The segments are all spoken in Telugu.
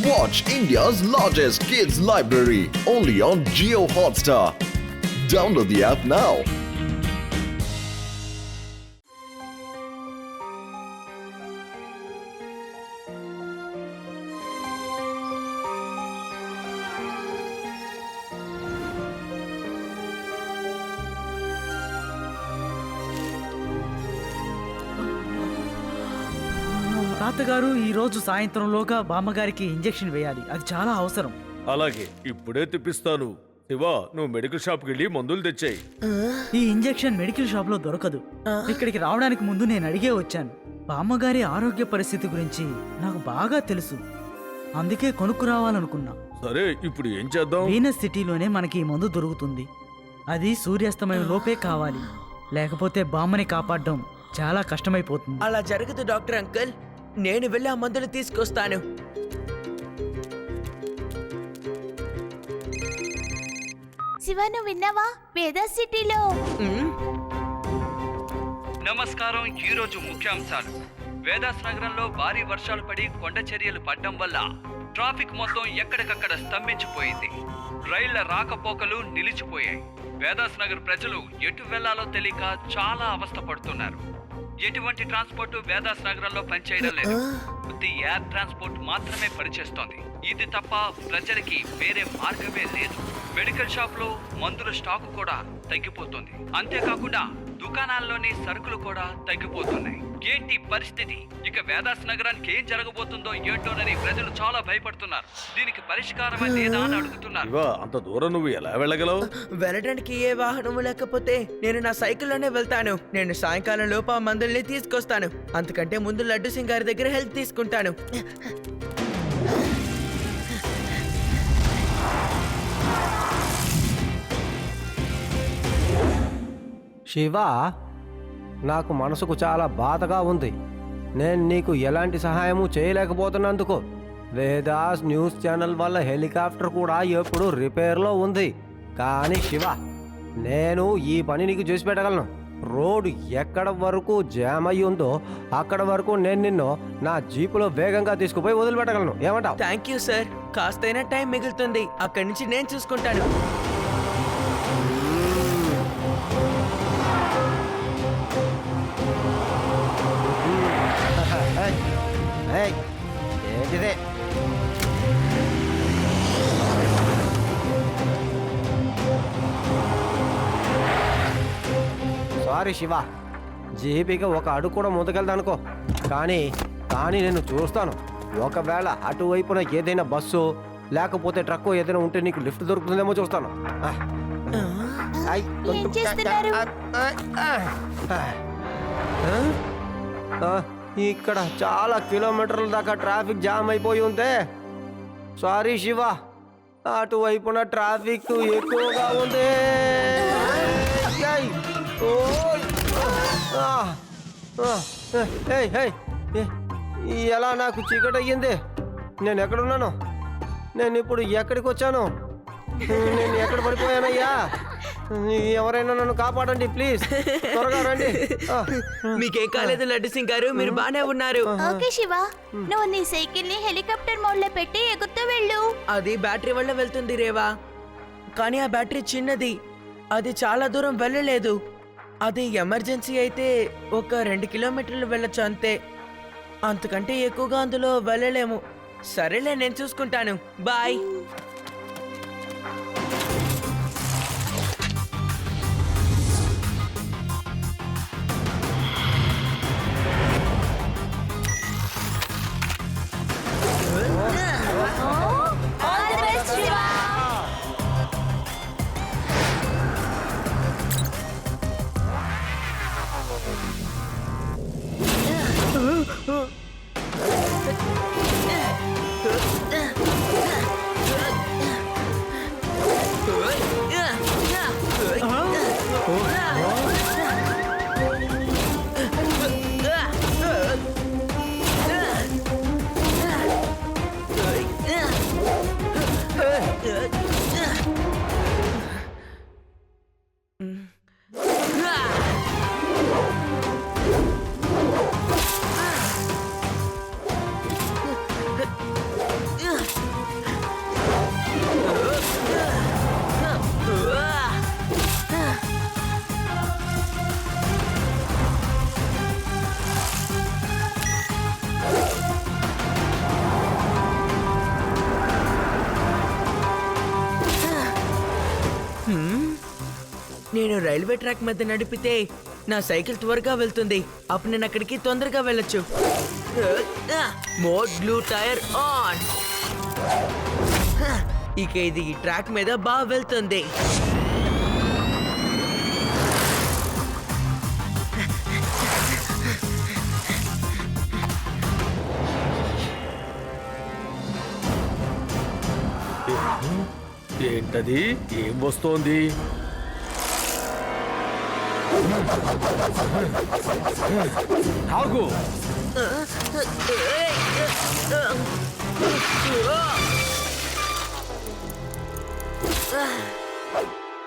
Watch India's largest kids library only on Jio Hotstar. Download the app now. తాతగారు ఈరోజు సాయంత్రంలోగా బామ్మగారికి ఇంజెక్షన్ వేయాలి, అది చాలా అవసరం. అలాగే ఇప్పుడే తెప్పిస్తాను. శివా, నువ్వు మెడికల్ షాప్కి వెళ్ళి మందులు తెచ్చాయి. ఈ ఇంజెక్షన్ మెడికల్ షాప్ లో దొరకదు. ఇక్కడికి రావడానికి ముందు నేను అడిగే వచ్చాను. బామ్మగారి ఆరోగ్య పరిస్థితి గురించి నాకు బాగా తెలుసు, అందుకే కొనుక్కురావాలనుకున్నా. సరే, ఇప్పుడు ఏం చేద్దాం? వీనస్ సిటీలోనే మనకి ఈ మందు దొరుకుతుంది. అది సూర్యాస్తమయం లోపే కావాలి, లేకపోతే బామ్మని కాపాడడం చాలా కష్టమైపోతుంది. అలా జరగదు డాక్టర్ అంకుల్, నేను వెళ్ళి ఆ మందులు తీసుకొస్తాను. శివ, నువ్వు విన్నావా? వేదా సిటీలో నమస్కారం. ఈరోజు ముఖ్యాంశాలు. వేదాస్ నగరంలో భారీ వర్షాలు పడి కొండ చర్యలు పడ్డం వల్ల ట్రాఫిక్ మొత్తం ఎక్కడికక్కడ స్తంభించిపోయింది. రైళ్ల రాకపోకలు నిలిచిపోయాయి. వేదాస్ నగర్ ప్రజలు ఎటు వెళ్లాలో తెలియక చాలా అవస్థ పడుతున్నారు. ఎటువంటి ట్రాన్స్పోర్ట్ వేదాస్ నగరంలో పనిచేయడం లేదు. ఎయిర్ ట్రాన్స్పోర్ట్ మాత్రమే పనిచేస్తోంది. ఇది తప్ప ప్రజలకి వేరే మార్గమే లేదు. మెడికల్ షాప్ లో మందుల స్టాక్ కూడా తగ్గిపోతుంది. అంతేకాకుండా దుకాణాల్లోని సరుకులు కూడా తగ్గిపోతున్నాయి. ఏంటి పరిస్థితి? ఇక వేదాస్ నగరానికి ఏం జరగబోతుందో ఏంటోనని ప్రజలు చాలా భయపడుతున్నారు. దీనికి పరిష్కారమే లేదా అని అడుగుతున్నారు. శివా, అంత దూరం నువ్వు ఎలా వెళ్ళగలవు? వెళ్ళడానికి ఏ వాహనం లేకపోతే నేను నా సైకిల్లోనే వెళ్తాను. నేను సాయంకాలం లోపు ఆ మందుల్ని తీసుకొస్తాను. అంతకంటే ముందు లడ్డు సింగ్ గారి దగ్గర హెల్ప్ తీసుకుంటాను. శివా, నాకు మనసుకు చాలా బాధగా ఉంది. నేను నీకు ఎలాంటి సహాయము చేయలేకపోతున్నందుకు. వేదాస్ న్యూస్ ఛానల్ వల్ల హెలికాప్టర్ కూడా ఎప్పుడు రిపేర్లో ఉంది. కానీ శివ, నేను ఈ పని నీకు చేసి పెట్టగలను. రోడ్డు ఎక్కడ వరకు జామ్ అయ్యి ఉందో అక్కడ వరకు నేను నిన్ను నా జీపులో వేగంగా తీసుకుపోయి వదిలిపెట్టగలను. ఏమంటావు? Thank you sir. కాస్తైనా టైం మిగులుతుంది. అక్కడి నుంచి నేను చూసుకుంటాను. ఏంటిదే? సారీ శివ, జీపీకి ఒక అడుగు కూడా ముందుకెళ్తానుకో. కానీ నేను చూస్తాను. ఒకవేళ అటువైపున ఏదైనా బస్సు లేకపోతే ట్రక్కు ఏదైనా ఉంటే నీకు లిఫ్ట్ దొరుకుతుందేమో చూస్తాను. ఏం చేస్తున్నారు? ఇక్కడ చాలా కిలోమీటర్ల దాకా ట్రాఫిక్ జామ్ అయిపోయి ఉందే. సారీ శివ, అటువైపున ట్రాఫిక్ ఎక్కువగా ఉంది. ఎలా నాకు చీకటి అయ్యింది? నేను ఎక్కడున్నాను? నేను ఇప్పుడు ఎక్కడికి వచ్చాను? నేను ఎక్కడ పడిపోయానయ్యా? ఎవరైనా నన్ను కాపాడండి ప్లీజ్, త్వరగా రండి. మీకేం కాలేదు లడ్డు సింగ్ గారు, మీరు బానే ఉన్నారు. ఓకే శివ, నువ్వు నీ సైకిల్ ని హెలికాప్టర్ మోడ్ లో పెట్టి ఎగురుతూ వెళ్ళు. అది బ్యాటరీ వల్ల వెళ్తుంది రేవా, కానీ ఆ బ్యాటరీ చిన్నది, అది చాలా దూరం వెళ్ళలేదు. అది ఎమర్జెన్సీ అయితే ఒక 2 కిలోమీటర్లు వెళ్ళొచ్చు అంతే. అంతకంటే ఎక్కువగా అందులో వెళ్ళలేము. సరేలే, నేను చూసుకుంటాను. బాయ్. రైల్వే ట్రాక్ మీద నడిపితే నా సైకిల్ త్వరగా వెళ్తుంది. అప్పుడు నేను అక్కడికి తొందరగా వెళ్ళొచ్చు. Mode blue tyre on. ఇక ఇది ఈ ట్రాక్ మీద బాగా వెళ్తుంది. ఏంటది? ఏం వస్తోంది? ఆగు!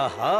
ఆహా,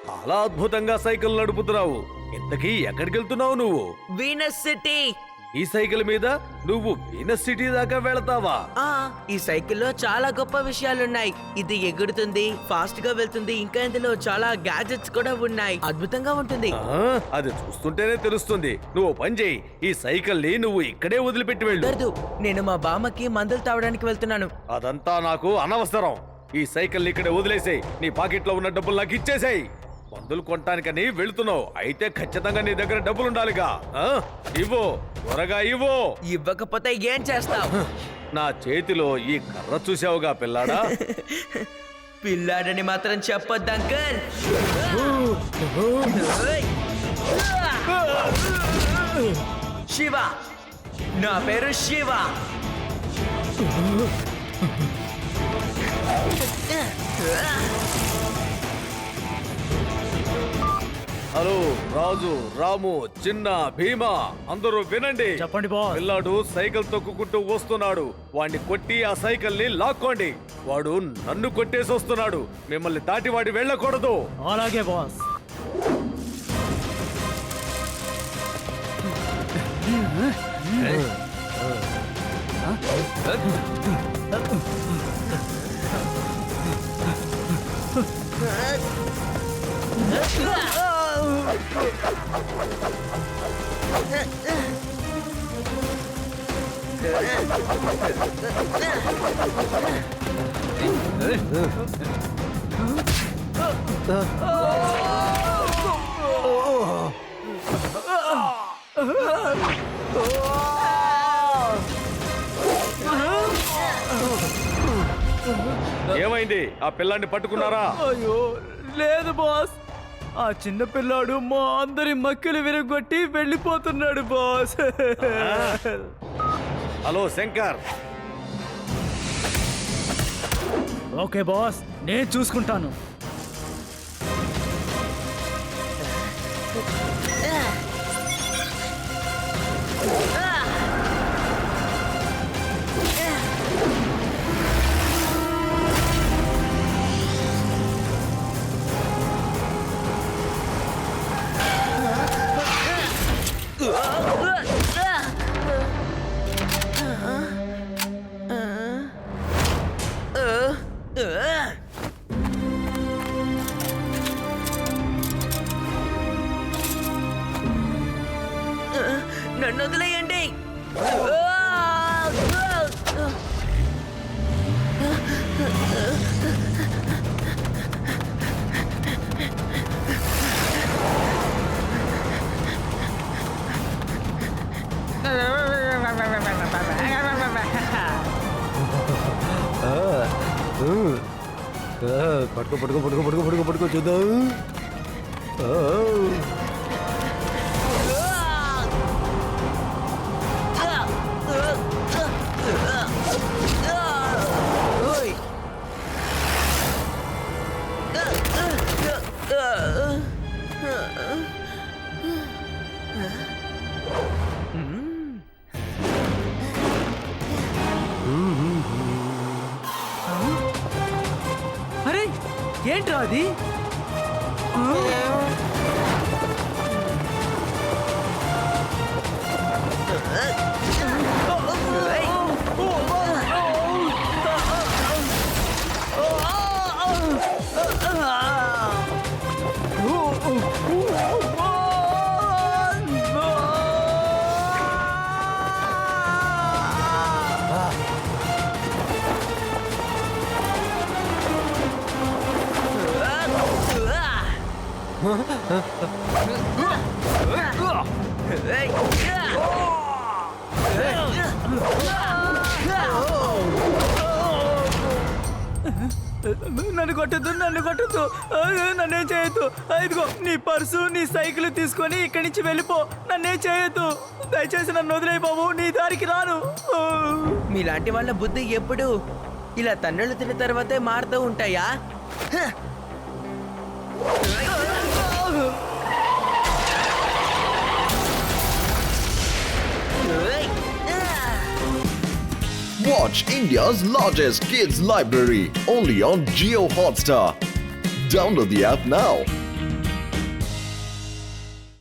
చాలా అద్భుతంగా సైకిల్ నడుపుతున్నావు. ఇంతకీ ఎక్కడికి వెళ్తున్నావు నువ్వు? Venus city. ఈ సైకిల్ మీద నువ్వు వీనస్ సిటీ దాకా వెళతావా? ఈ సైకిల్లో చాలా గొప్ప విషయాలున్నాయి. ఇది ఎగురుతుంది, ఫాస్ట్ గా వెళ్తుంది, ఇంకా ఇందులో చాలా గ్యాజెట్స్ కూడా ఉన్నాయి. అద్భుతంగా ఉంటుంది. అది చూస్తుంటేనే తెలుస్తుంది. నువ్వు పని చేయి, ఈ సైకిల్ ని నువ్వు ఇక్కడే వదిలిపెట్టి వెళ్ళు. కుదరదు. నేను మా బామ్మకి మందులు తాగడానికి వెళ్తున్నాను. అదంతా నాకు అనవసరం. ఈ సైకిల్ ఇక్కడే వదిలేసేయ్. నీ పాకెట్లో ఉన్న డబ్బులు నాకు ఇచ్చేసేయ్. మందులు కొనటానికని వెళుతున్నావు, అయితే ఖచ్చితంగా నీ దగ్గర డబ్బులు ఉండాలిగా. ఇవ్వు, త్వరగా ఇవ్వు. ఇవ్వకపోతే ఏం చేస్తావు? నా చేతిలో ఈ కర్ర చూసావుగా పిల్లాడా? పిల్లాడని మాత్రం చెప్పొద్దు అంకల్. శివ, నా పేరు శివ. హలో రాజు, రాము, చిన్న, భీమా, అందరూ వినండి. చెప్పండి బాస్. పిల్లాడు సైకిల్ తొక్కుకుంటూ వస్తున్నాడు. వాడిని కొట్టి ఆ సైకిల్ ని లాక్కోండి. వాడు నన్ను కొట్టేసి వస్తున్నాడు. మిమ్మల్ని దాటి వాడి వెళ్ళకూడదు. అలాగే బాస్. ఏమైంది? ఆ పిల్లాన్ని పట్టుకున్నారా? అయ్యో లేదు బాస్. ఆ చిన్న పిల్లాడు మా అందరి మక్కలు విరగొట్టి వెళ్ళిపోతున్నాడు boss. Hello Shankar. Okay boss, నేను చూసుకుంటాను. నన్ను వదిలేయండి. పట్టుకో పట్టుకో పట్టుకో పట్టుకో పట్టుకో పట్టుకో చూద్దాం. అరే ఏంట్రా అది? నన్ను కొట్టద్దు, నన్ను కొట్టద్దు, నన్నేం చేయొద్దు. ఇదిగో నీ పర్సు, నీ సైకిల్ తీసుకొని ఇక్కడి నుంచి వెళ్ళిపో. నన్నేం చేయొద్దు, దయచేసి నన్ను వదిలేయి బాబు, నీ దారికి రాను. మీలాంటి వాళ్ళ బుద్ధి ఎప్పుడు ఇలా తన్నులు తిన్న తర్వాతే మారుతూ ఉంటాయా? హ! Watch India's largest kids library only on Geo Hotstar. Download the app now.